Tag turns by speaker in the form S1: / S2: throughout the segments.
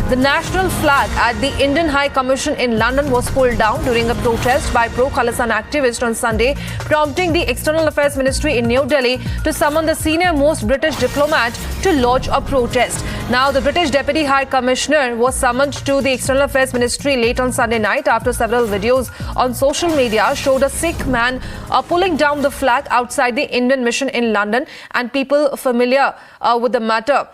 S1: The national flag at the Indian High Commission in London was pulled down during a protest by pro-Khalistani activists on Sunday, prompting the External Affairs Ministry in New Delhi to summon the senior-most British diplomat to lodge a protest. Now, the British Deputy High Commissioner was summoned to the External Affairs Ministry late on Sunday night after several videos on social media showed a Sikh man pulling down the flag outside the Indian mission in London, and people familiar with the matter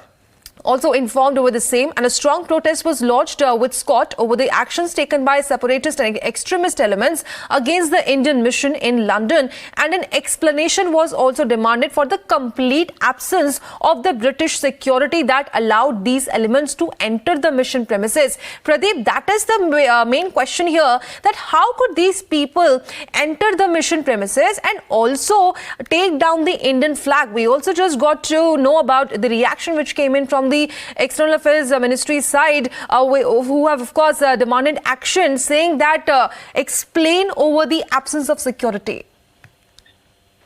S1: also informed over the same, and a strong protest was lodged with Scott over the actions taken by separatist and extremist elements against the Indian mission in London, and an explanation was also demanded for the complete absence of the British security that allowed these elements to enter the mission premises. Pradeep, that is the main question here, that how could these people enter the mission premises and also take down the Indian flag? We also just got to know about the reaction which came in from the External Affairs Ministry side, who have of course demanded action, saying that explain over the absence of security.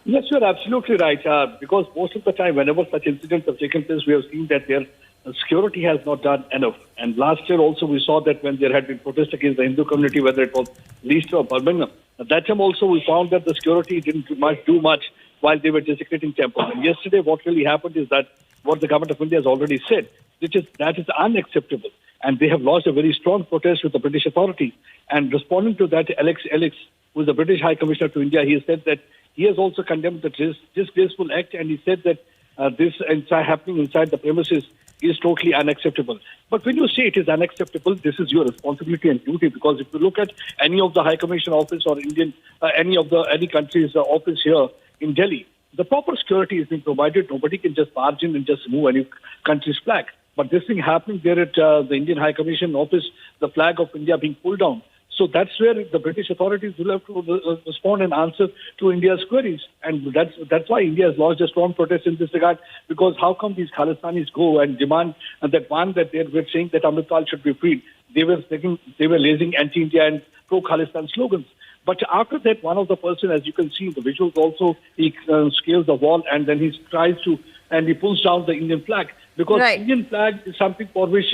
S2: Yes, you're absolutely right. Because most of the time, whenever such incidents have taken place, we have seen that their security has not done enough. And last year also we saw that when there had been protests against the Hindu community, whether it was Leicester or Birmingham, at that time also we found that the security didn't do much while they were desecrating temples. And yesterday what really happened is that what the government of India has already said, that is unacceptable. And they have lodged a very strong protest with the British authorities. And responding to that, Alex, who is the British High Commissioner to India, he said that he has also condemned the disgraceful act, and he said that this happening inside the premises is totally unacceptable. But when you say it is unacceptable, this is your responsibility and duty, because if you look at any of the High Commission office or any country's office here in Delhi, the proper security is being provided. Nobody can just barge in and just move any country's flag. But this thing happening there at the Indian High Commission office, the flag of India being pulled down. So that's where the British authorities will have to respond and answer to India's queries. And that's why India has lodged a strong protest in this regard, because how come these Khalistanis go and demand that they were saying that Amrital should be freed? They were raising anti-India and pro-Khalistan slogans. But after that, one of the person, as you can see in the visuals also, he scales the wall and then he pulls down the Indian flag. Because right. Indian flag is something for which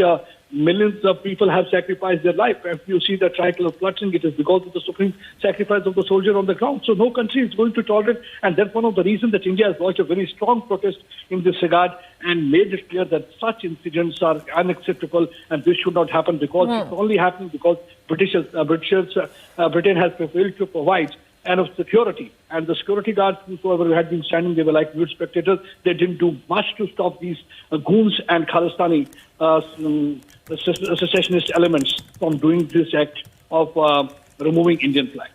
S2: millions of people have sacrificed their life. If you see the tricolour fluttering, it is because of the supreme sacrifice of the soldier on the ground. So no country is going to tolerate, and that's one of the reasons that India has lodged a very strong protest in this regard and made it clear that such incidents are unacceptable and this should not happen, because it's only happening because Britain has failed to provide enough security. And the security guards, whoever had been standing, they were like mute spectators. They didn't do much to stop these goons and Khalistani secessionist elements from doing this act of removing Indian flag.